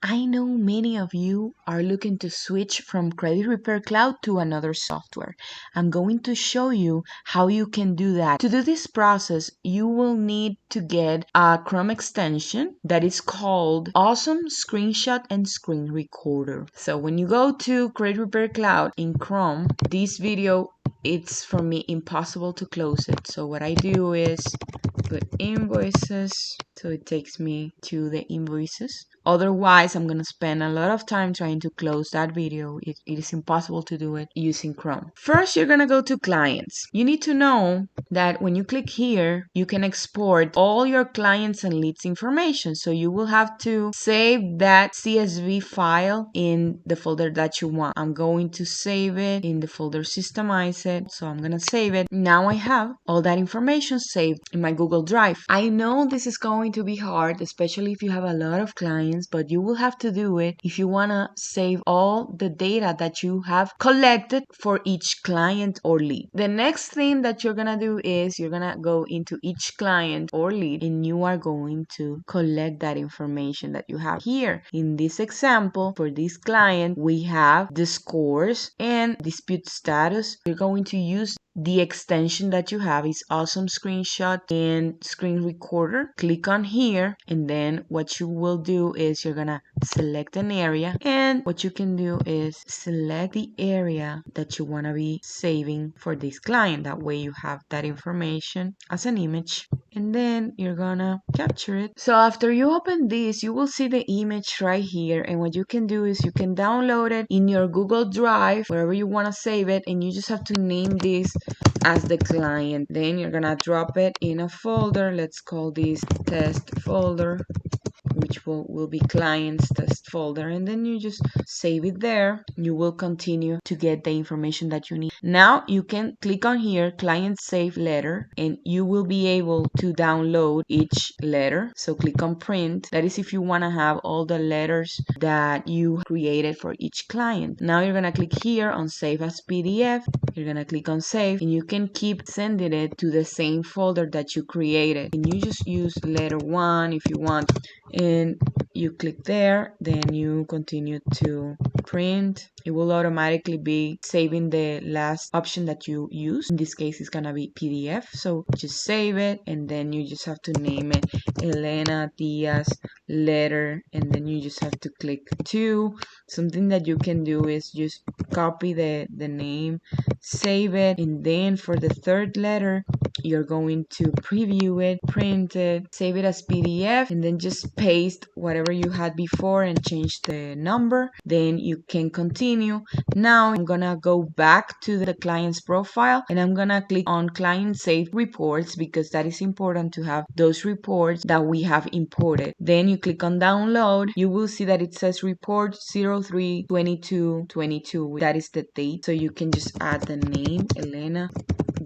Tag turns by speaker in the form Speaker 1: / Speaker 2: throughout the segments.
Speaker 1: I know many of you are looking to switch from Credit Repair Cloud to another software. I'm going to show you how you can do that. To do this process, you will need to get a Chrome extension that is called Awesome Screenshot and Screen Recorder. So when you go to Credit Repair Cloud in Chrome, this video, it's for me impossible to close it. So what I do is put invoices, so it takes me to the invoices. Otherwise, I'm going to spend a lot of time trying to close that video. It is impossible to do it using Chrome. First, you're going to go to clients. You need to know that when you click here, you can export all your clients and leads information. So you will have to save that CSV file in the folder that you want. I'm going to save it in the folder Systemize It. So I'm going to save it. Now I have all that information saved in my Google Drive. I know this is going to be hard, especially if you have a lot of clients, but you will have to do it if you want to save all the data that you have collected for each client or lead. The next thing that you're going to do is you're going to go into each client or lead and you are going to collect that information that you have here. In this example, for this client, we have the scores and dispute status. You're going to use the extension that you have is Awesome Screenshot and Screen Recorder. Click on here, and then what you will do is you're gonna select an area, and what you can do is select the area that you want to be saving for this client. That way you have that information as an image, and then you're gonna capture it. So after you open this, you will see the image right here, and what you can do is you can download it in your Google Drive, wherever you want to save it, and you just have to name this as the client. Then you're gonna drop it in a folder. Let's call this test folder, which will be clients test folder, and then you just save it there. You will continue to get the information that you need. Now you can click on here, client save letter, and you will be able to download each letter. So click on print. That is if you want to have all the letters that you created for each client. Now you're gonna click here on save as PDF. You're gonna click on save, and you can keep sending it to the same folder that you created, and you just use letter 1 if you want, and you click there. Then you continue to print. It will automatically be saving the last option that you use. In this case, it's gonna be PDF. So just save it, and then you just have to name it Elena Diaz letter, and then you just have to click 2. Something that you can do is just copy the name, save it, and then for the third letter, you're going to preview it, print it, save it as PDF, and then just paste whatever you had before and change the number. Then you can continue. Now I'm gonna go back to the client's profile, and I'm gonna click on client saved reports, because that is important to have those reports that we have imported. Then you click on download. You will see that it says report 03/22/22. That is the date. So you can just add the name Elena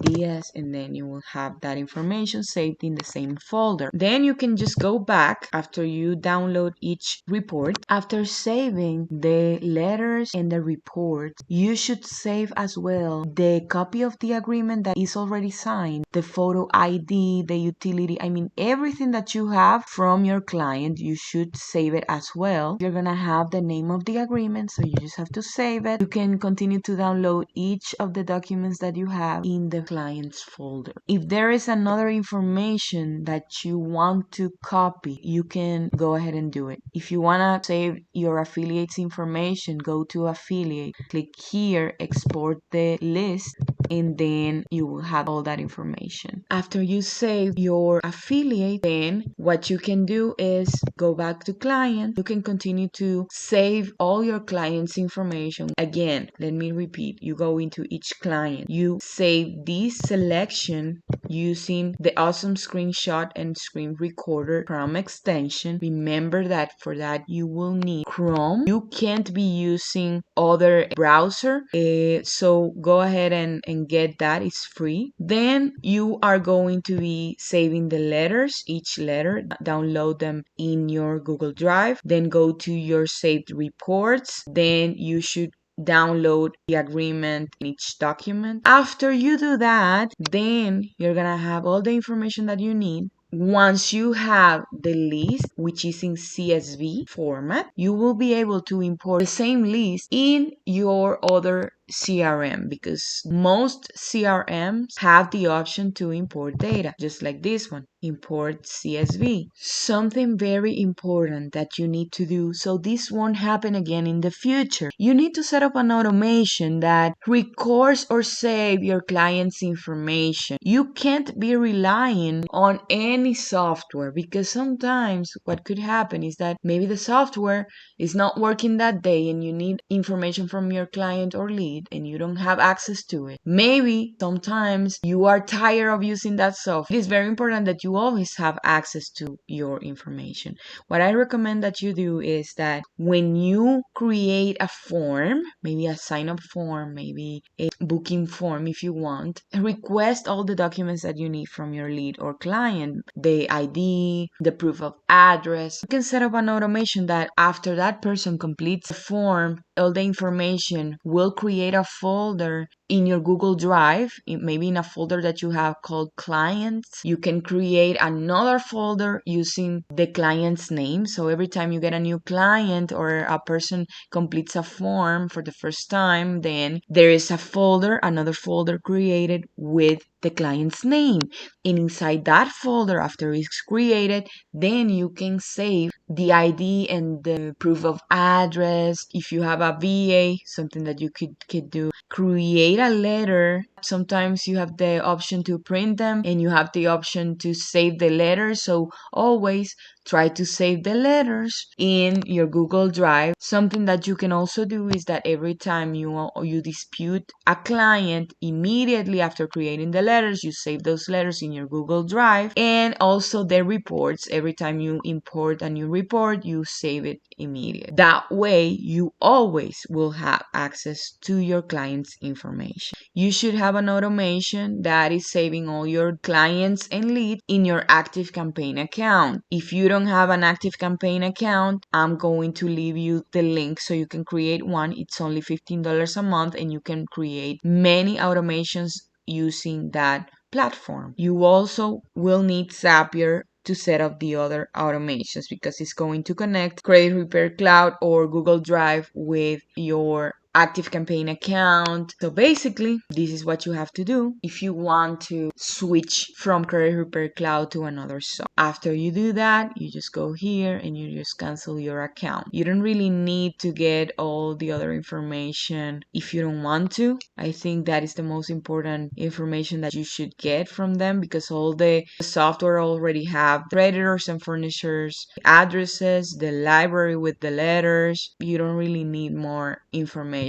Speaker 1: Diaz, and then you will have that information saved in the same folder. Then you can just go back after you download each report. After saving the letters and the report, you should save as well the copy of the agreement that is already signed, the photo ID, the utility, everything that you have from your client. You should save it as well. You're gonna have the name of the agreement, so you just have to save it. You can continue to download each of the documents that you have in the clients folder. If there is another information that you want to copy, you can go ahead and do it. If you want to save your affiliates information, go to affiliate, click here, export the list, and then you will have all that information. After you save your affiliate, then what you can do is go back to client. You can continue to save all your clients' information. Again, let me repeat, you go into each client, you save this selection using the Awesome Screenshot and Screen Recorder Chrome extension. Remember that for that you will need Chrome. You can't be using other browser, so go ahead and get that. It's free. Then you are going to be saving the letters, each letter, download them in your Google Drive, then go to your saved reports. Then you should download the agreement in each document. After you do that, then you're gonna have all the information that you need once you have the list, which is in CSV format, you will be able to import the same list in your other CRM, because most CRMs have the option to import data, just like this one, import CSV. Something very important that you need to do so this won't happen again in the future. You need to set up an automation that records or save your client's information. You can't be relying on any software, because sometimes what could happen is that maybe the software is not working that day and you need information from your client or lead and you don't have access to it. Maybe sometimes you are tired of using that software. It is very important that you always have access to your information. What I recommend that you do is that when you create a form, maybe a sign up form, maybe a booking form if you want, request all the documents that you need from your lead or client, the ID, the proof of address. You can set up an automation that after that person completes the form, all the information will create a folder in your Google Drive, maybe in a folder that you have called clients. You can create another folder using the client's name. So every time you get a new client or a person completes a form for the first time, then there is a folder, another folder created with the client's name. And inside that folder, after it's created, then you can save the ID and the proof of address. If you have a VA, something that you could do, create a letter. Sometimes you have the option to print them and you have the option to save the letters. So always try to save the letters in your Google Drive. Something that you can also do is that every time you dispute a client, immediately after creating the letters, you save those letters in your Google Drive, and also the reports. Every time you import a new report, you save it immediately. That way, you always will have access to your client's information. You should have an automation that is saving all your clients and leads in your ActiveCampaign account. If you don't have an ActiveCampaign account, I'm going to leave you the link so you can create one. It's only $15 a month and you can create many automations using that platform. You also will need Zapier to set up the other automations, because it's going to connect Credit Repair Cloud or Google Drive with your ActiveCampaign account. So basically, this is what you have to do if you want to switch from Credit Repair Cloud to another software. After you do that, you just go here and you just cancel your account. You don't really need to get all the other information if you don't want to. I think that is the most important information that you should get from them, because all the software already have creditors and furnishers, addresses, the library with the letters. You don't really need more information.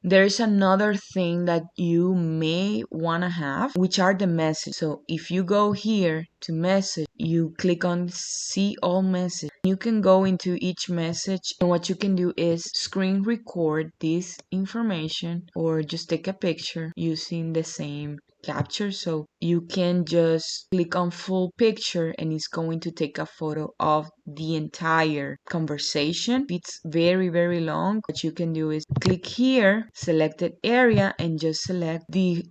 Speaker 1: There's another thing that you may want to have, which are the messages. So if you go here to message, you click on see all message. You can go into each message, and what you can do is screen record this information or just take a picture using the same capture. So you can just click on full picture and it's going to take a photo of the entire conversation. If it's very, very long, what you can do is click here, selected area, and just select the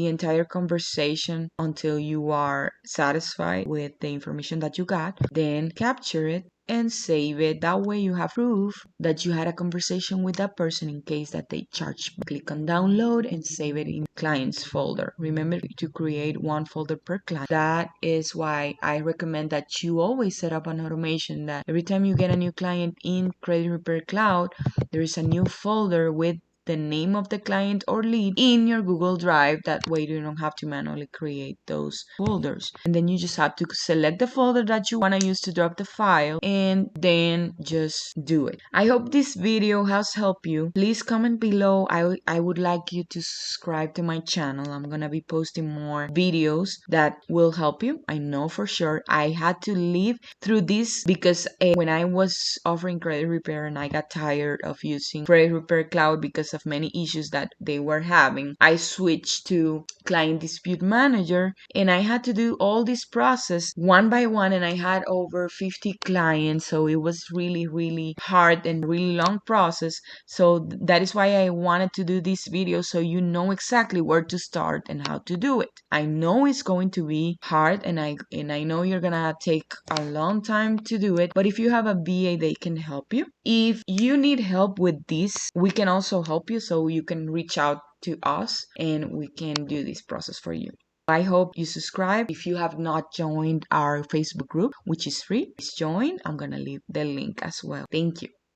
Speaker 1: entire conversation until you are satisfied with the information that you got. Then capture it and save it. That way you have proof that you had a conversation with that person in case that they charge. Click on download and save it in clients folder. Remember to create one folder per client. That is why I recommend that you always set up an automation that every time you get a new client in Credit Repair Cloud, there is a new folder with the name of the client or lead in your Google Drive. That way you don't have to manually create those folders. And then you just have to select the folder that you want to use to drop the file and then just do it. I hope this video has helped you. Please comment below. I would like you to subscribe to my channel. I'm gonna be posting more videos that will help you. I know for sure. I had to live through this because when I was offering credit repair and I got tired of using Credit Repair Cloud because of of many issues that they were having, I switched to client dispute manager, and I had to do all this process one by one, and I had over 50 clients, so it was really, really hard and really long process. So that is why I wanted to do this video, so you know exactly where to start and how to do it. I know it's going to be hard, and I know you're gonna take a long time to do it, but if you have a VA, they can help you. If you need help with this, we can also help you, so you can reach out to us and we can do this process for you. I hope you subscribe. If you have not joined our Facebook group, which is free, please join. I'm gonna leave the link as well. Thank you.